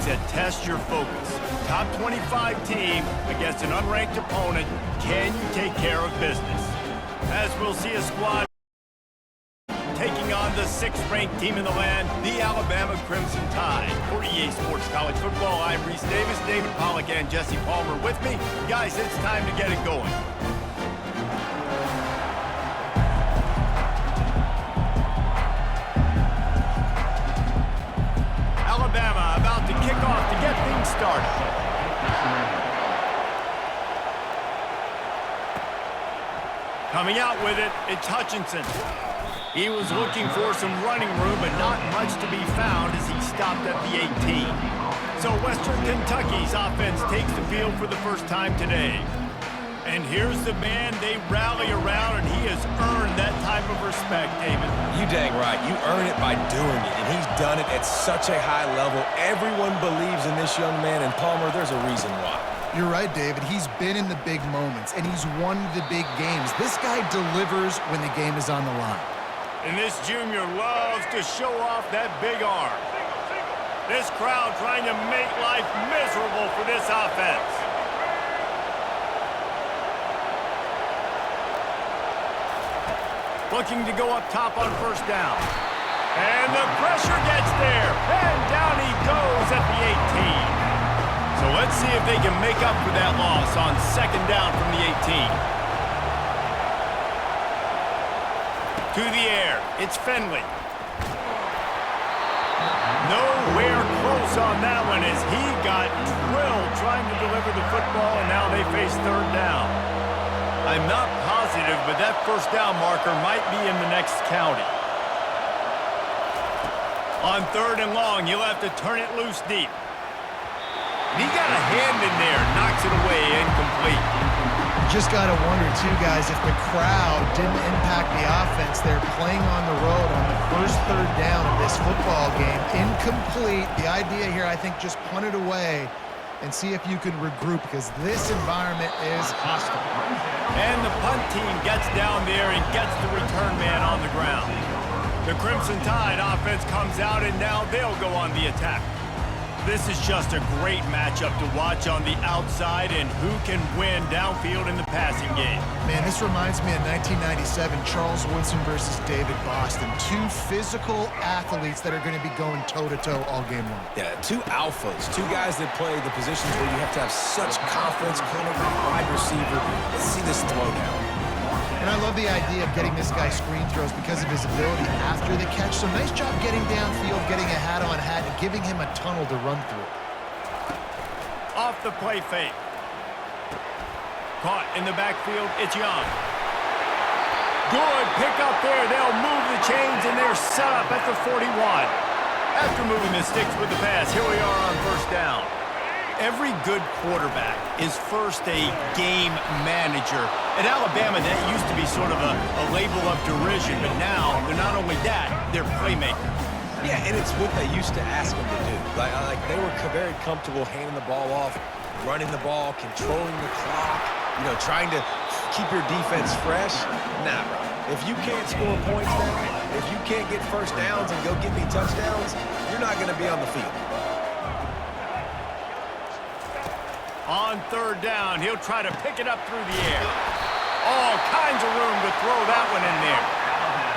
that test your focus. Top 25 team against an unranked opponent. Can you take care of business? As we'll see a squad taking on the 6th-ranked team in the land, the Alabama Crimson Tide. For EA Sports College Football, I'm Reese Davis, David Pollack, and Jesse Palmer with me. Guys, it's time to get it going. Alabama about to kick off to get things started. Coming out with it, it's Hutchinson. He was looking for some running room, but not much to be found as he stopped at the 18. So Western Kentucky's offense takes the field for the first time today. And here's the man they rally around, and he has earned that type of respect, David. You dang right. You earn it by doing it, and he's done it at such a high level. Everyone believes in this young man, and Palmer, there's a reason why. You're right, David. He's been in the big moments, and he's won the big games. This guy delivers when the game is on the line. And this junior loves to show off that big arm. This crowd trying to make life miserable for this offense. Looking to go up top on first down. And the pressure gets there. And down he goes at the 18. So let's see if they can make up for that loss on 2nd down from the 18. To the air, it's Finley. Nowhere close on that one as he got drilled trying to deliver the football, and now they face 3rd down. I'm not positive, but that 1st down marker might be in the next county. On 3rd and long, you'll have to turn it loose deep. And he got a hand in there, knocks it away, incomplete. Just got to wonder, too, guys, if the crowd didn't impact the offense. They're playing on the road on the first 3rd down of this football game. Incomplete. The idea here, I think, just punt it away and see if you can regroup, because this environment is hostile. And the punt team gets down there and gets the return man on the ground. The Crimson Tide offense comes out, and now they'll go on the attack. This is just a great matchup to watch on the outside, and who can win downfield in the passing game. Man, this reminds me of 1997, Charles Woodson versus David Boston. 2 physical athletes that are going to be going toe-to-toe all game long. Yeah, 2 alphas, 2 guys that play the positions where you have to have such confidence, cornerback, wide receiver. Let's see this throwdown. And I love the idea of getting this guy screen throws because of his ability after the catch. So nice job getting downfield, getting a hat-on-hat, and giving him a tunnel to run through. Off the play fake. Caught in the backfield, it's Young. Good pick up there. They'll move the chains, and they're set up at the 41. After moving the sticks with the pass, here we are on 1st down. Every good quarterback is first a game manager. At Alabama, that used to be sort of a label of derision, but now they're not only that, they're playmakers. Yeah, and it's what they used to ask them to do. Like they were very comfortable handing the ball off, running the ball, controlling the clock, trying to keep your defense fresh. Nah, bro. If you can't score points now, if you can't get 1st downs and go get me touchdowns, you're not going to be on the field. On 3rd down, he'll try to pick it up through the air. All kinds of room to throw that one in there.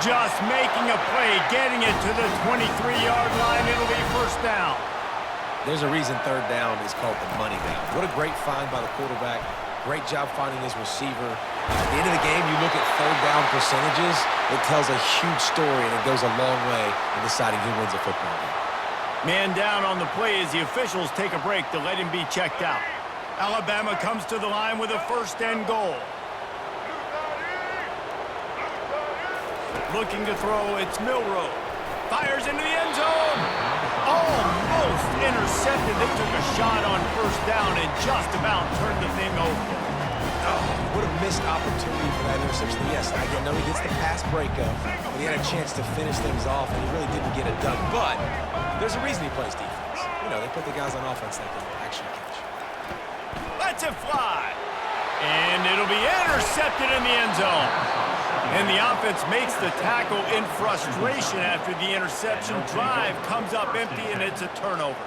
Just making a play, getting it to the 23-yard line. It'll be 1st down. There's a reason 3rd down is called the money down. What a great find by the quarterback. Great job finding his receiver. At the end of the game, you look at 3rd down percentages. It tells a huge story, and it goes a long way in deciding who wins a football game. Man down on the play as the officials take a break to let him be checked out. Alabama comes to the line with a 1st and goal. Looking to throw, it's Milroe. Fires into the end zone. Almost intercepted. They took a shot on 1st down and just about turned the thing over. Oh, what a missed opportunity for that interception. Yes, I know he gets the pass breakup, but he had a chance to finish things off, and he really didn't get it done. But there's a reason he plays defense. They put the guys on offense that can actually catch. Lets it fly. And it'll be intercepted in the end zone. And the offense makes the tackle in frustration after the interception. Drive comes up empty, and it's a turnover.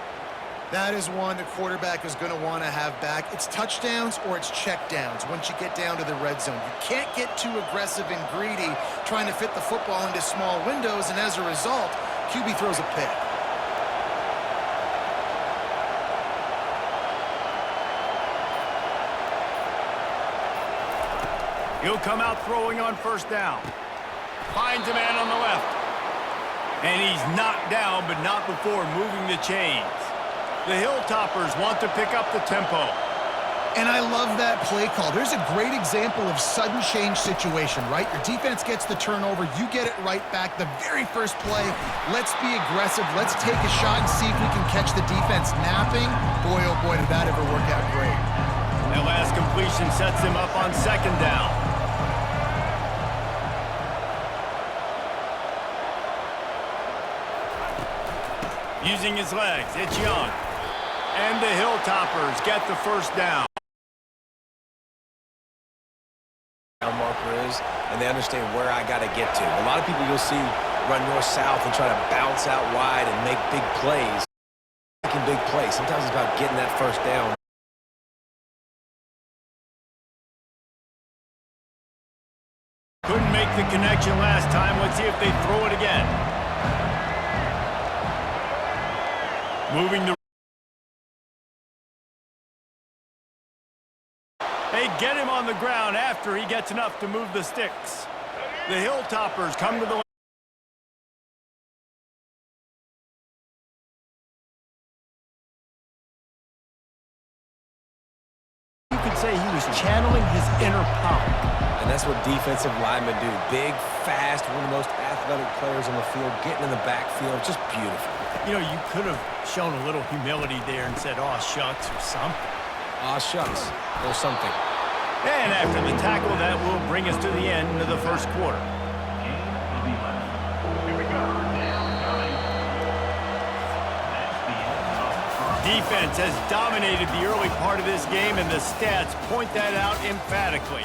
That is one the quarterback is going to want to have back. It's touchdowns or it's checkdowns once you get down to the red zone. You can't get too aggressive and greedy trying to fit the football into small windows, and as a result, QB throws a pick. He'll come out throwing on first down. Finds a man on the left. And he's knocked down, but not before moving the chains. The Hilltoppers want to pick up the tempo. And I love that play call. There's a great example of sudden change situation, right? Your defense gets the turnover. You get it right back. The very first play, let's be aggressive. Let's take a shot and see if we can catch the defense napping. Boy, oh boy, did that ever work out great. That last completion sets him up on second down. Using his legs, it's Young. And the Hilltoppers get the first down. Marker is, and they understand where I got to get to. A lot of people you'll see run north-south and try to bounce out wide and make big plays. Making big plays. Sometimes it's about getting that first down. Couldn't make the connection last time. Let's see if they throw it again. Moving the... They get him on the ground after he gets enough to move the sticks. The Hilltoppers come to the... You could say he was channeling his inner power. And that's what defensive linemen do. Big, fast, one of the most athletic players on the field, getting in the backfield, just beautiful. You know, you could have shown a little humility there and said, "Aw, shucks," or something. Aw, shucks, or something. And after the tackle, that will bring us to the end of the first quarter. Defense has dominated the early part of this game, and the stats point that out emphatically.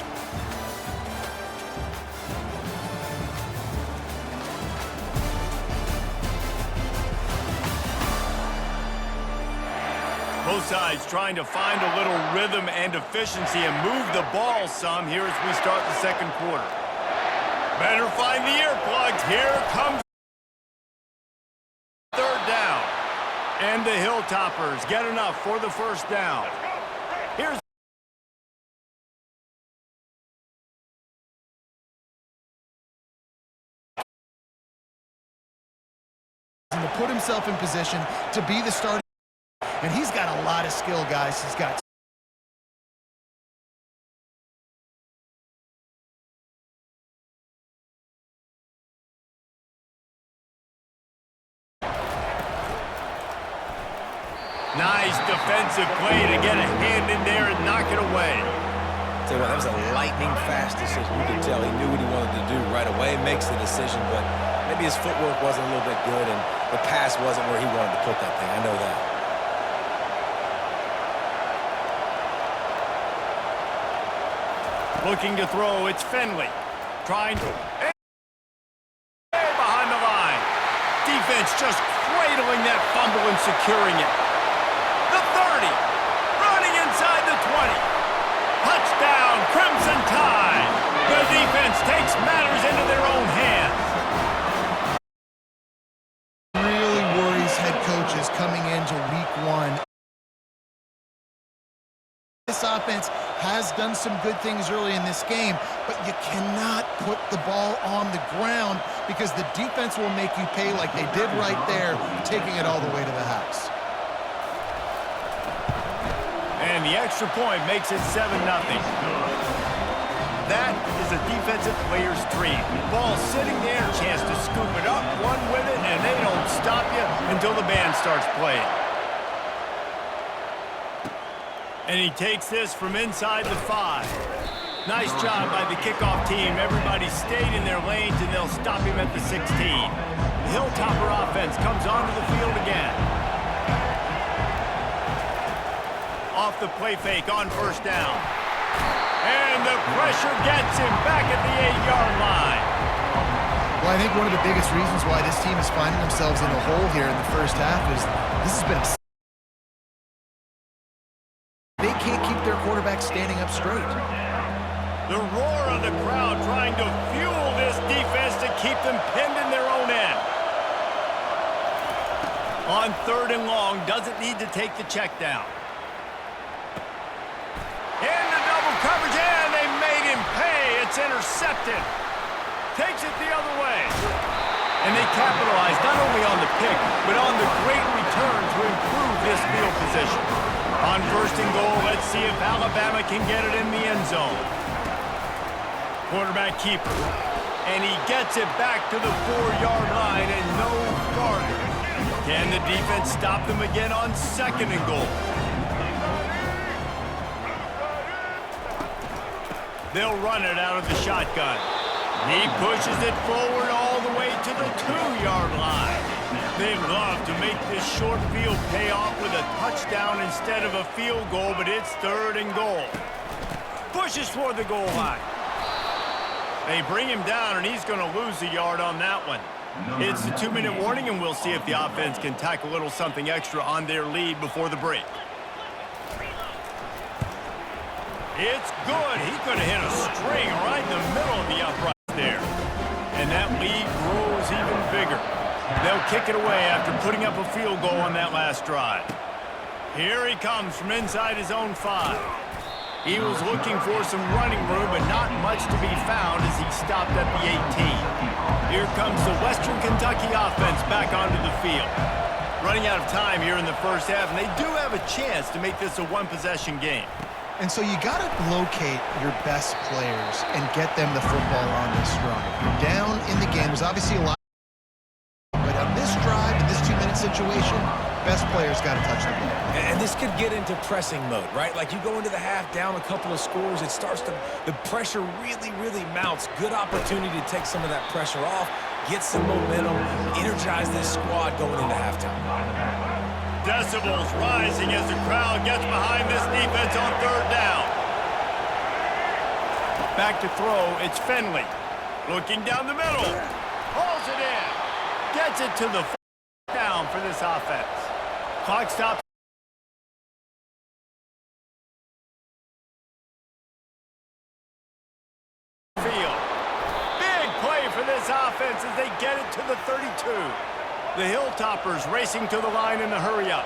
Both sides trying to find a little rhythm and efficiency and move the ball some here as we start the second quarter. Better find the earplugs. Here comes third down. And the Hilltoppers get enough for the first down. Here's to put himself in position to be the starter. And he's got a lot of skill, guys. He's got... nice defensive play to get a hand in there and knock it away. Tell you what, that was a lightning-fast decision. You could tell he knew what he wanted to do right away. Makes the decision, but maybe his footwork wasn't a little bit good, and the pass wasn't where he wanted to put that thing. I know that. Looking to throw, it's Finley. Trying to... behind the line. Defense just cradling that fumble and securing it. The 30. Running inside the 20. Touchdown, Crimson Tide. The defense takes matters into their own hands. Really worries head coaches coming into week one. This offense has done some good things early in this game, but you cannot put the ball on the ground because the defense will make you pay like they did right there, taking it all the way to the house. And the extra point makes it 7-0. That is a defensive player's dream. Ball sitting there, chance to scoop it up, run with it, and they don't stop you until the band starts playing. And he takes this from inside the 5. Nice job by the kickoff team. Everybody stayed in their lanes, and they'll stop him at the 16. The Hilltopper offense comes onto the field again. Off the play fake on first down. And the pressure gets him back at the 8-yard line. Well, I think one of the biggest reasons why this team is finding themselves in a hole here in the first half is this has been a quarterback standing up straight. The roar of the crowd trying to fuel this defense to keep them pinned in their own end. On 3rd and long, doesn't need to take the check down. Into double coverage, and they made him pay. It's intercepted. Takes it the other way. And they capitalized not only on the pick, but on the great return to improve this field position. On 1st and goal, let's see if Alabama can get it in the end zone. Quarterback keeper. And he gets it back to the 4-yard line and no farther. Can the defense stop them again on 2nd and goal? They'll run it out of the shotgun. He pushes it forward all the way to the 2-yard line. They love to make this short field pay off with a touchdown instead of a field goal, but it's 3rd and goal. Pushes toward the goal line. They bring him down, and he's going to lose a yard on that one. It's a 2-minute warning, and we'll see if the offense can tack a little something extra on their lead before the break. It's good. He could have hit a string right in the middle of the upright there. And that lead grows even bigger. They'll kick it away after putting up a field goal on that last drive. Here he comes from inside his own 5. He was looking for some running room, but not much to be found as he stopped at the 18. Here comes the Western Kentucky offense back onto the field. Running out of time here in the first half, and they do have a chance to make this a one-possession game. And so you got to locate your best players and get them the football on this drive. You're down in the game. There's obviously a lot. But on this drive, in this 2-minute situation, best players got to touch the ball. And this could get into pressing mode, right? Like you go into the half down a couple of scores, it starts to, the pressure really, really mounts. Good opportunity to take some of that pressure off, get some momentum, energize this squad going into halftime. Decibels rising as the crowd gets behind this defense on 3rd down. Back to throw, it's Finley. Looking down the middle. Pulls it in. Gets it to the down for this offense. Clock stops. Field. Big play for this offense as they get it to the 32. The Hilltoppers racing to the line in the hurry-up.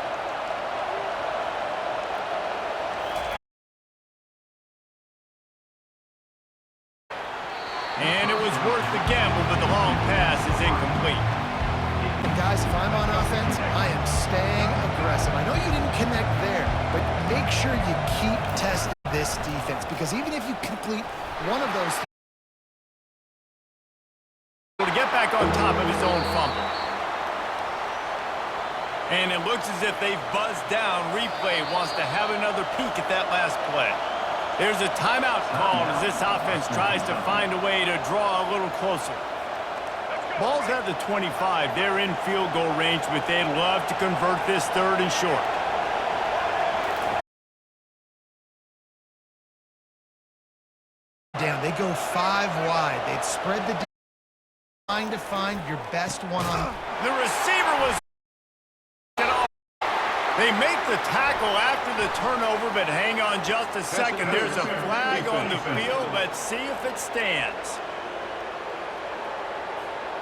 And it was worth the gamble, but the long pass is incomplete. And guys, if I'm on offense, I am staying aggressive. I know you didn't connect there, but make sure you keep testing this defense, because even if you complete one of those, to get back on top of his own fumble. And it looks as if they've buzzed down. Replay wants to have another peek at that last play. There's a timeout called as this offense tries to find a way to draw a little closer. Ball's at the 25. They're in field goal range, but they'd love to convert this 3rd and short. down. They go 5 wide. They'd spread the trying to find your best one on. The receiver was. They make the tackle after the turnover, but hang on just a second. There's a flag on the field. Let's see if it stands.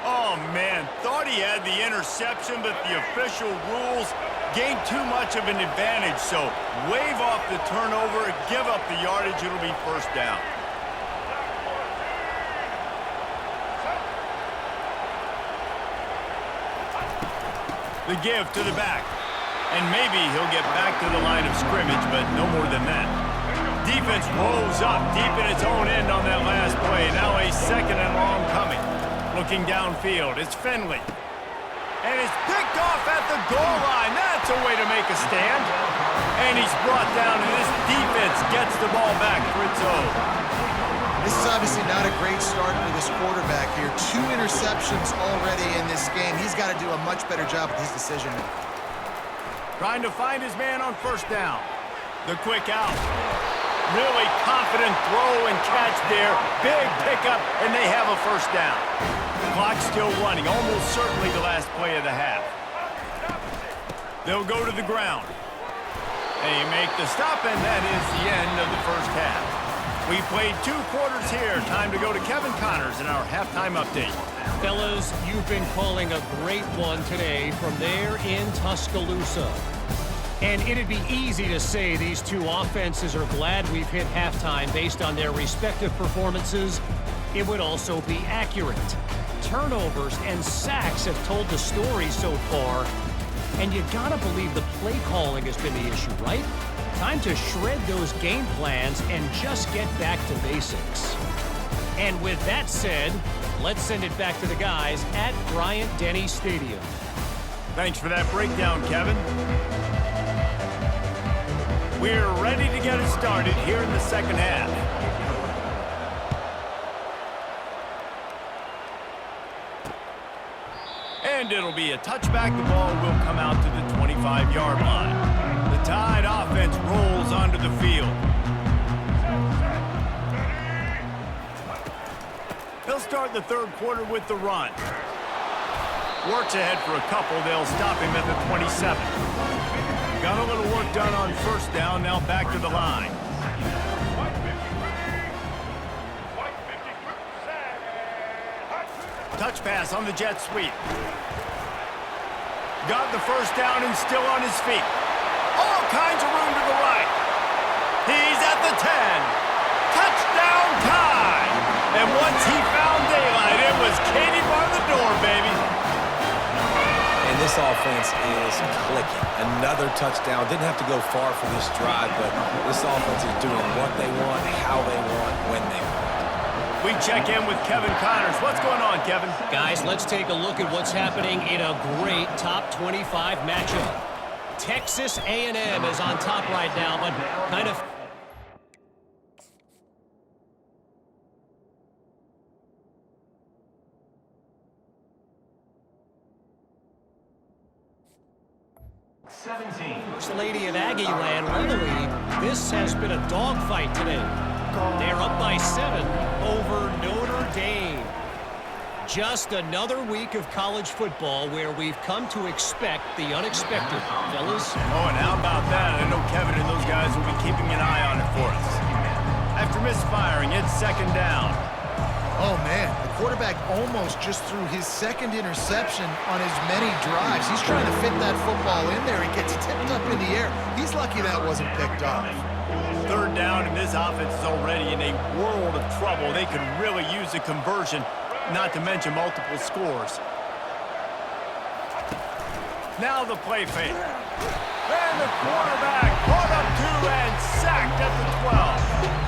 Oh, man. Thought he had the interception, but the official rules gained too much of an advantage. So wave off the turnover, give up the yardage. It'll be first down. The give to the back. And maybe he'll get back to the line of scrimmage, but no more than that. Defense rolls up deep in its own end on that last play. Now a 2nd and long coming. Looking downfield, it's Finley. And it's picked off at the goal line. That's a way to make a stand. And he's brought down, and this defense gets the ball back for its own. This is obviously not a great start for this quarterback here. 2 interceptions already in this game. He's got to do a much better job with his decision. Trying to find his man on first down. The quick out. Really confident throw and catch there. Big pickup, and they have a first down. The clock's still running, almost certainly the last play of the half. They'll go to the ground. They make the stop, and that is the end of the first half. We played 2 quarters here. Time to go to Kevin Connors in our halftime update. Fellas, you've been calling a great one today from there in Tuscaloosa. And it'd be easy to say these two offenses are glad we've hit halftime based on their respective performances. It would also be accurate. Turnovers and sacks have told the story so far. And you gotta believe the play calling has been the issue, right? Time to shred those game plans and just get back to basics. And with that said, let's send it back to the guys at Bryant-Denny Stadium. Thanks for that breakdown, Kevin. We're ready to get it started here in the second half. And it'll be a touchback. The ball will come out to the 25-yard line. The Tide offense rolls onto the field. They'll start the third quarter with the run. Works ahead for a couple. They'll stop him at the 27. Got a little work done on first down. Now back to the line. Touch pass on the jet sweep. Got the first down and still on his feet. All kinds of room to the right. He's at the 10. Touchdown Tide. And once he found daylight, it was Katie bar the door, baby. And this offense is clicking. Another touchdown. Didn't have to go far for this drive, but this offense is doing what they want, how they want, when they want. We check in with Kevin Connors. What's going on, Kevin? Guys, let's take a look at what's happening in a great top 25 matchup. Texas A&M is on top right now, but kind of... First Lady of Aggie Land, we believe this has been a dogfight today. They're up by 7 over Notre Dame. Just another week of college football where we've come to expect the unexpected, fellas. Oh, and how about that? I know Kevin and those guys will be keeping an eye on it for us. After misfiring, it's second down. Oh, man, the quarterback almost just threw his second interception on as many drives. He's trying to fit that football in there. It gets tipped up in the air. He's lucky that wasn't picked off. Third down, and this offense is already in a world of trouble. They could really use a conversion, not to mention multiple scores. Now the play fake. And the quarterback caught up 2 and sacked at the 12.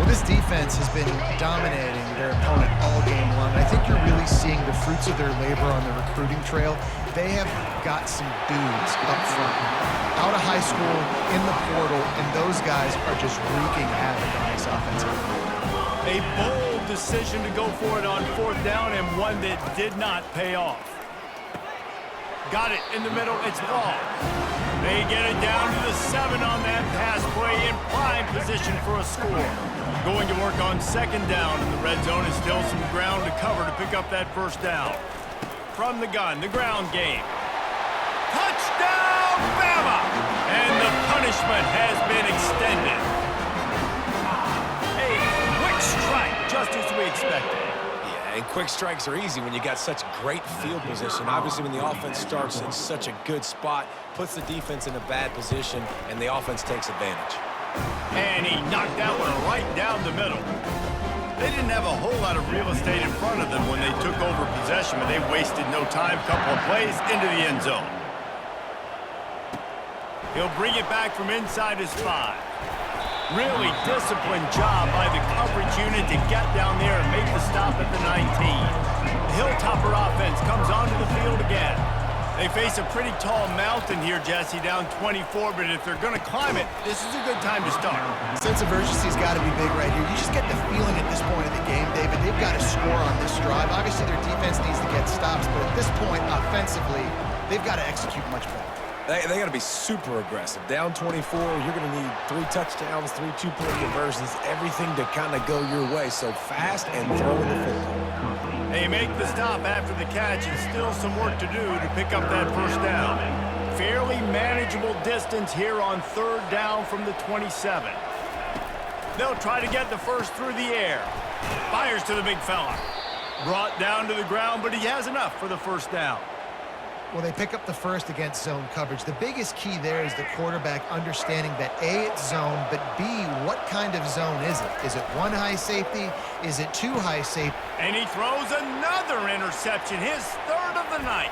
Well, this defense has been dominating their opponent all game long. I think you're really seeing the fruits of their labor on the recruiting trail. They have got some dudes up front, out of high school, in the portal, and those guys are just wreaking havoc on this offensive line. A bold decision to go for it on fourth down, and one that did not pay off. Got it in the middle. It's ball. They get it down to the 7 on that pass play in prime position for a score. Going to work on second down, and the red zone is still some ground to cover to pick up that first down. From the gun, the ground game. Touchdown, Bama! And the punishment has been extended. A quick strike, just as we expected. Yeah, and quick strikes are easy when you got such great field position. Obviously, when the offense starts in such a good spot, puts the defense in a bad position, and the offense takes advantage. And he knocked that one right down the middle. They didn't have a whole lot of real estate in front of them when they took over possession, but they wasted no time. Couple of plays into the end zone. He'll bring it back from inside his 5. Really disciplined job by the coverage unit to get down there and make the stop at the 19. The Hilltopper offense comes onto the field again. They face a pretty tall mountain here, Jesse, down 24, but if they're going to climb it, this is a good time to start. Sense of urgency's got to be big right here. You just get the feeling at this point of the game, David, they've got to score on this drive. Obviously, their defense needs to get stops, but at this point, offensively, they've got to execute much better. They got to be super aggressive. Down 24, you're going to need 3 touchdowns, 3 two-point conversions, everything to kind of go your way. So fast and throwing the football. They make the stop after the catch, and still some work to do to pick up that first down. Fairly manageable distance here on 3rd down from the 27. They'll try to get the first through the air. Fires to the big fella. Brought down to the ground, but he has enough for the 1st down. Well, they pick up the first against zone coverage. The biggest key there is the quarterback understanding that A, it's zone, but B, what kind of zone is it? Is it 1 high safety? Is it 2 high safety? And he throws another interception, his 3rd of the night.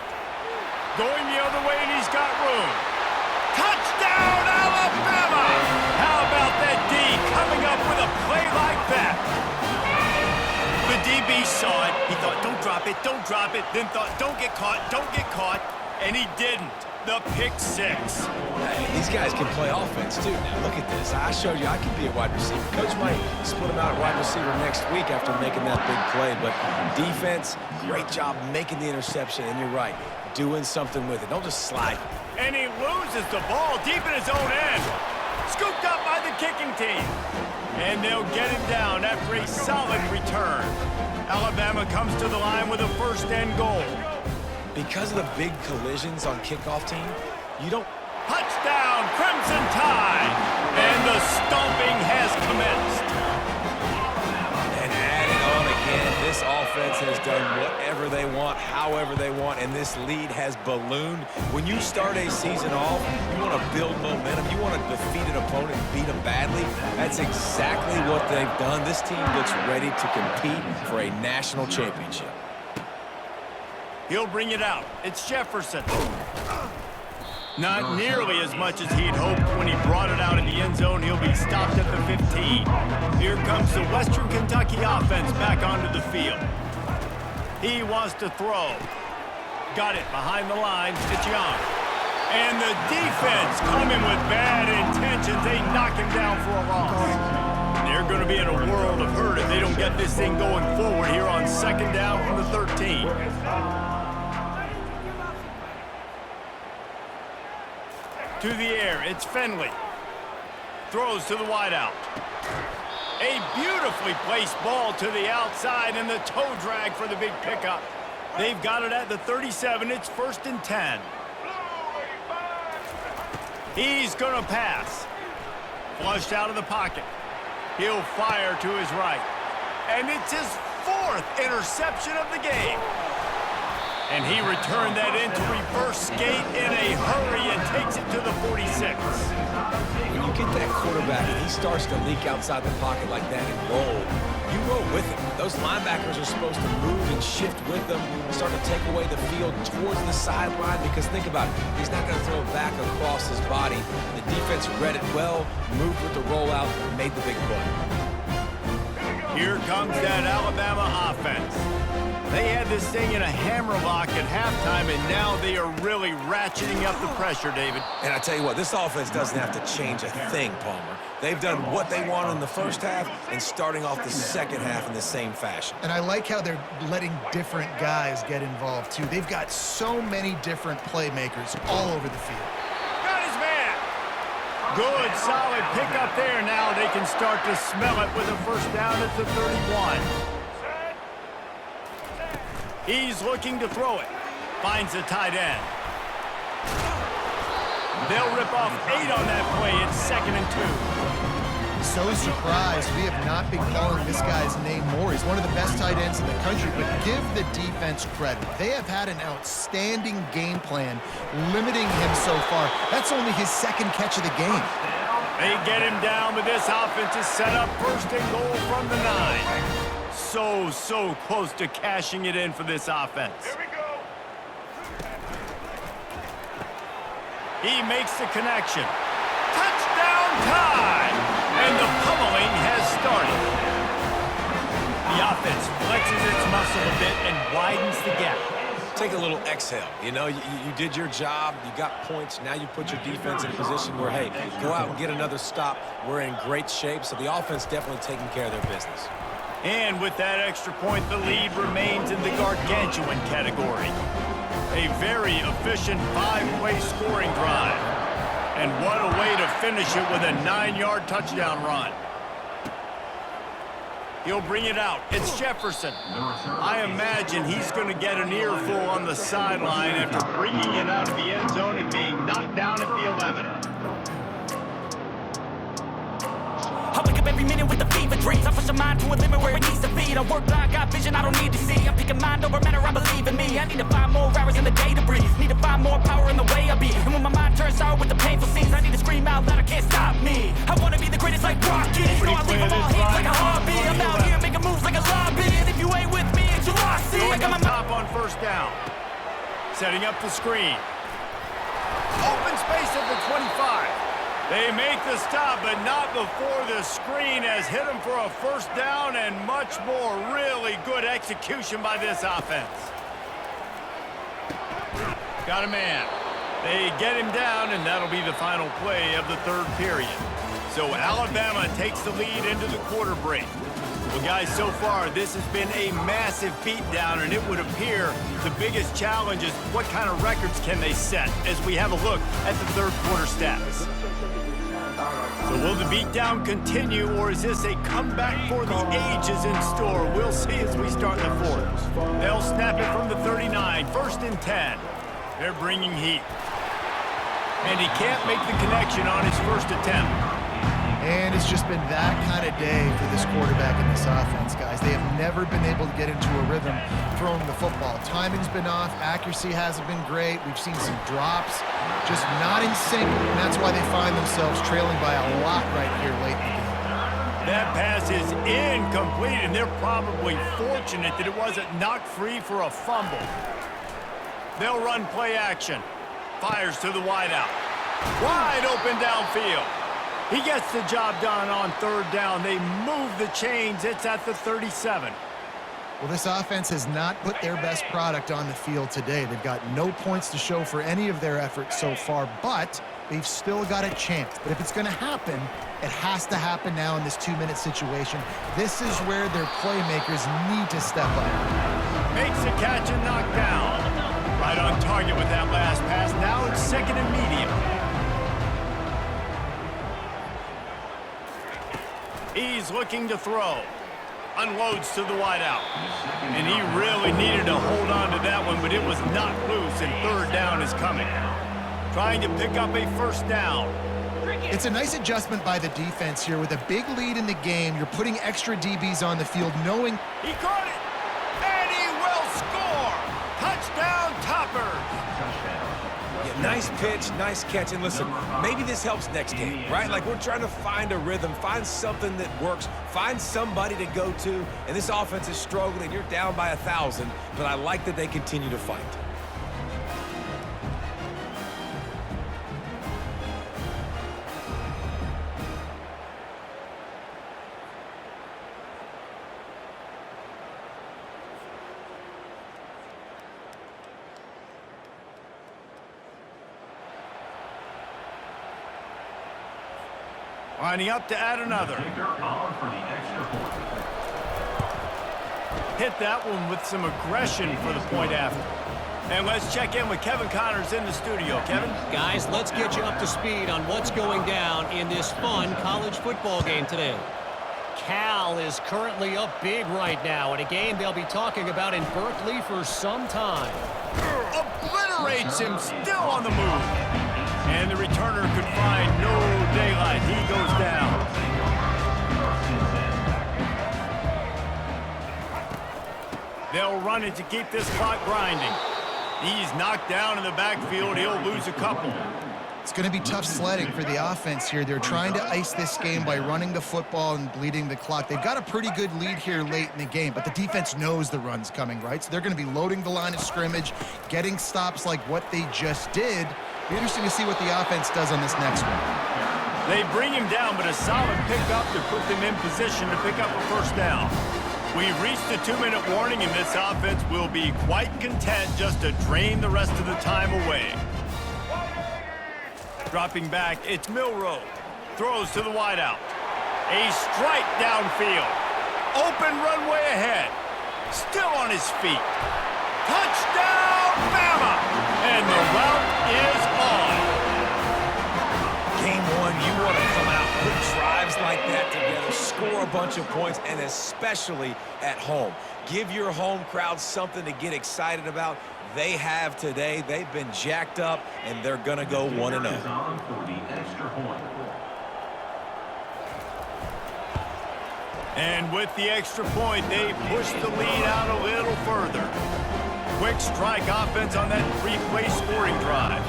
Going the other way, and he's got room. Touchdown, Alabama! How about that D coming up with a play like that? The DB saw it. He thought, don't drop it. Then thought, don't get caught. And he didn't. The pick 6. Hey, these guys can play offense, too. Now, look at this. I showed you I can be a wide receiver. Coach might split him out at wide receiver next week after making that big play. But defense, great job making the interception. And you're right, doing something with it. Don't just slide. And he loses the ball deep in his own end. Scooped up by the kicking team. And they'll get him down after a solid return. Alabama comes to the line with a 1st and goal. Because of the big collisions on kickoff team, you don't... Touchdown, Crimson Tide! And the stomping has commenced. And adding on again, this offense has done whatever they want, however they want, and this lead has ballooned. When you start a season off, you want to build momentum. You want to defeat an opponent and beat them badly. That's exactly what they've done. This team looks ready to compete for a national championship. He'll bring it out. It's Jefferson. Not nearly as much as he'd hoped when he brought it out in the end zone. He'll be stopped at the 15. Here comes the Western Kentucky offense back onto the field. He wants to throw. Got it behind the line. It's Young. And the defense coming with bad intentions. They knock him down for a loss. They're going to be in a world of hurt if they don't get this thing going forward here on 2nd down from the 13. To the air, it's Finley. Throws to the wideout. A beautifully placed ball to the outside and the toe drag for the big pickup. They've got it at the 37. It's 1st and 10. He's going to pass. Flushed out of the pocket. He'll fire to his right. And it's his 4th interception of the game. And he returned that into reverse skate in a hurry and takes it to the 46. When you get that quarterback and he starts to leak outside the pocket like that and roll, you roll with him. Those linebackers are supposed to move and shift with them, start to take away the field towards the sideline, because think about it, he's not going to throw it back across his body. The defense read it well, moved with the rollout, and made the big play. Here comes that Alabama offense. They had this thing in a hammerlock at halftime, and now they are really ratcheting up the pressure, David. And I tell you what, this offense doesn't have to change a thing, Palmer. They've done what they wanted in the 1st half and starting off the 2nd half in the same fashion. And I like how they're letting different guys get involved, too. They've got so many different playmakers all over the field. Got his man. Good, solid pickup there. Now they can start to smell it with a 1st down at the 31. He's looking to throw it. Finds the tight end. They'll rip off 8 on that play. It's 2nd and 2. So surprised we have not been calling this guy's name more. He's one of the best tight ends in the country, but give the defense credit. They have had an outstanding game plan limiting him so far. That's only his 2nd catch of the game. They get him down, but this offense is set up 1st and goal from the 9. So close to cashing it in for this offense. Here we go. He makes the connection. Touchdown time! And the pummeling has started. The offense flexes its muscle a bit and widens the gap. Take a little exhale. You know, you did your job. You got points. Now you put your defense in a position where, hey, go out and get another stop. We're in great shape, so the offense definitely taking care of their business. And with that extra point, the lead remains in the gargantuan category. A very efficient 5-play scoring drive. And what a way to finish it with a 9-yard touchdown run. He'll bring it out. It's Jefferson. I imagine he's going to get an earful on the sideline after bringing it out of the end zone and being knocked down at the 11. I wake up every minute with the fever dreams. I push my mind to a limit where it needs to be. I work blind, got vision I don't need to see. I'm picking mind over matter, I believe in me. I need to find more hours in the day to breathe. Need to find more power in the way I be. And when my mind turns sour with the painful scenes, I need to scream out loud, I can't stop me. I wanna be the greatest like Rocky. You know I leave them all hits like a hobby. I'm out here making moves like a lobby. And if you ain't with me, it's your loss. See, I got my top on first down. Setting up the screen. Open space at the 25. They make the stop, but not before the screen has hit them for a first down and much more. Really good execution by this offense. Got a man. They get him down, and that'll be the final play of the third period. So Alabama takes the lead into the quarter break. Well, guys, so far, this has been a massive beatdown, and it would appear the biggest challenge is what kind of records can they set as we have a look at the third quarter stats. So will the beatdown continue, or is this a comeback for the ages in store? We'll see as we start the fourth. They'll snap it from the 39, 1st and 10. They're bringing heat. And he can't make the connection on his first attempt. And it's just been that kind of day for this quarterback in this offense, guys. They have never been able to get into a rhythm throwing the football. Timing's been off. Accuracy hasn't been great. We've seen some drops, just not in sync. And that's why they find themselves trailing by a lot right here late in the game. That pass is incomplete, and they're probably fortunate that it wasn't knocked free for a fumble. They'll run play action. Fires to the wideout. Wide open downfield. He gets the job done on third down. They move the chains. It's at the 37. Well, this offense has not put their best product on the field today. They've got no points to show for any of their efforts so far, but they've still got a chance. But if it's going to happen, it has to happen now in this 2-minute situation. This is where their playmakers need to step up. Makes a catch and knocked down. Right on target with that last pass. Now it's 2nd and medium. He's looking to throw. Unloads to the wideout. And he really needed to hold on to that one, but it was not loose, and third down is coming. Trying to pick up a first down. It's a nice adjustment by the defense here. With a big lead in the game, you're putting extra DBs on the field, knowing... He caught it, and he will score! Touchdown, Toppers! Yeah, nice pitch, nice catch. And listen, maybe this helps next game, right? Like, we're trying to find a rhythm, find something that works, find somebody to go to. And this offense is struggling. You're down by 1,000, but I like that they continue to fight. Lining up to add another. Hit that one with some aggression for the point after. And let's check in with Kevin Connors in the studio. Kevin? Guys, let's get you up to speed on what's going down in this fun college football game today. Cal is currently up big right now in a game they'll be talking about in Berkeley for some time. Obliterates him, still on the move. And the returner could find no daylight. He goes down. They'll run it to keep this clock grinding. He's knocked down in the backfield. He'll lose a couple. It's going to be tough sledding for the offense here. They're trying to ice this game by running the football and bleeding the clock. They've got a pretty good lead here late in the game, but the defense knows the run's coming, right? So they're going to be loading the line of scrimmage, getting stops like what they just did. Be interesting to see what the offense does on this next one. They bring him down, but a solid pickup to put them in position to pick up a first down. We've reached the 2-minute warning, and this offense will be quite content just to drain the rest of the time away. Dropping back, it's Milroe. Throws to the wideout. A strike downfield. Open runway ahead. Still on his feet. Touchdown, Bama! And the route is on. Game one, you want to come out, put drives like that together, score a bunch of points, and especially at home. Give your home crowd something to get excited about. They have today. They've been jacked up, and they're going to go 1-0. And with the extra point, they push the lead out a little further. Quick strike offense on that three-play scoring drive.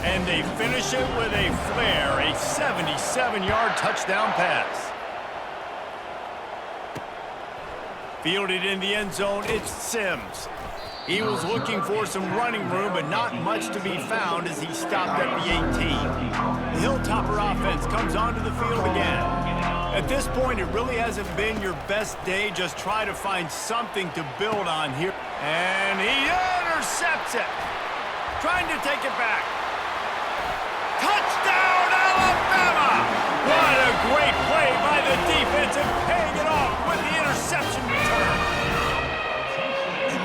And they finish it with a flair, a 77-yard touchdown pass. Fielded in the end zone, it's Sims. He was looking for some running room, but not much to be found as he stopped at the 18. The Hilltopper offense comes onto the field again. At this point, it really hasn't been your best day. Just try to find something to build on here. And he intercepts it. Trying to take it back. Touchdown, Alabama! What a great play by the defense and paying it off with the interception return.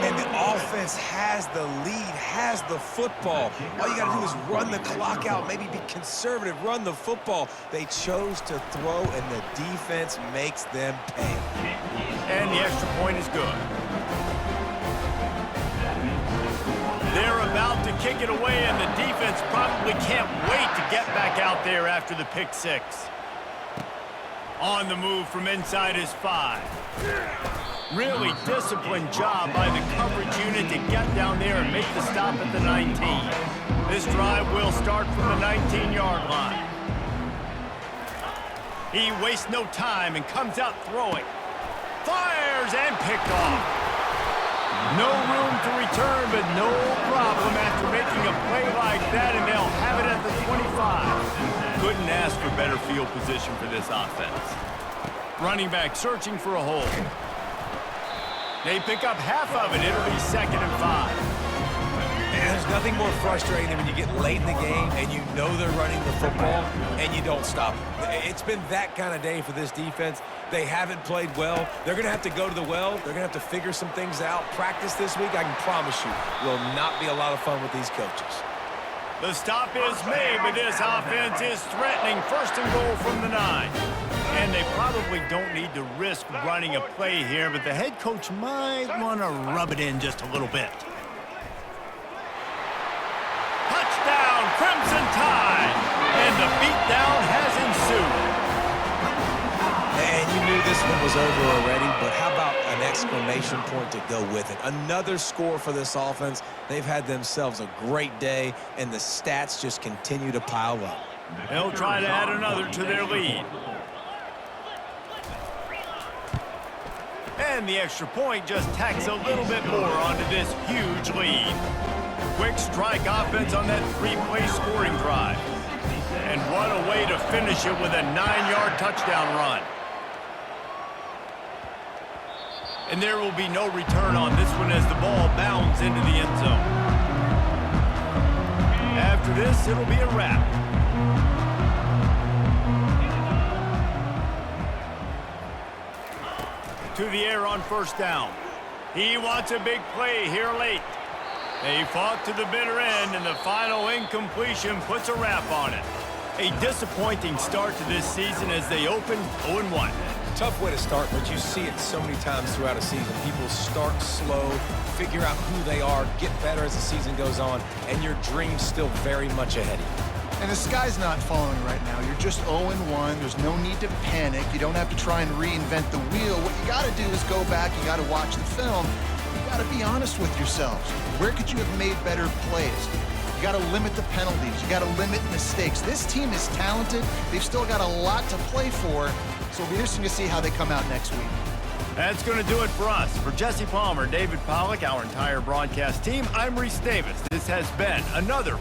And the offense has the lead, has the football. All you got to do is run the clock out, maybe be conservative, run the football. They chose to throw, and the defense makes them pay. And the extra point is good. They're about to kick it away, and the defense probably can't wait to get back out there after the pick six. On the move from inside his 5. Really disciplined job by the coverage unit to get down there and make the stop at the 19. This drive will start from the 19-yard line. He wastes no time and comes out throwing. Fires and picked off. No room to return, but no problem after making a play like that, and they'll have it at the 25. Couldn't ask for better field position for this offense. Running back searching for a hole. They pick up half of it. It'll be 2nd and 5. And there's nothing more frustrating than when you get late in the game and you know they're running the football and you don't stop it. It's been that kind of day for this defense. They haven't played well. They're going to have to go to the well. They're going to have to figure some things out. Practice this week, I can promise you, will not be a lot of fun with these coaches. The stop is made, but this offense is threatening. 1st and goal from the 9. And they probably don't need to risk running a play here, but the head coach might want to rub it in just a little bit. Touchdown, Crimson Tide! And the beatdown has ensued. And you knew this one was over already, but how about an exclamation point to go with it? Another score for this offense. They've had themselves a great day, and the stats just continue to pile up. They'll try to add another to their lead. And the extra point just tacks a little bit more onto this huge lead. Quick strike offense on that three-play scoring drive. And what a way to finish it with a 9-yard touchdown run. And there will be no return on this one as the ball bounds into the end zone. After this, it'll be a wrap. To the air on 1st down. He wants a big play here late. They fought to the bitter end, and the final incompletion puts a wrap on it. A disappointing start to this season as they open 0-1. Tough way to start, but you see it so many times throughout a season. People start slow, figure out who they are, get better as the season goes on, and your dream's still very much ahead of you. And the sky's not falling right now. You're just 0-1. There's no need to panic. You don't have to try and reinvent the wheel. What you got to do is go back. You got to watch the film. You got to be honest with yourselves. Where could you have made better plays? You got to limit the penalties. You got to limit mistakes. This team is talented. They've still got a lot to play for. So it'll be interesting to see how they come out next week. That's going to do it for us. For Jesse Palmer, David Pollack, our entire broadcast team, I'm Reese Davis. This has been another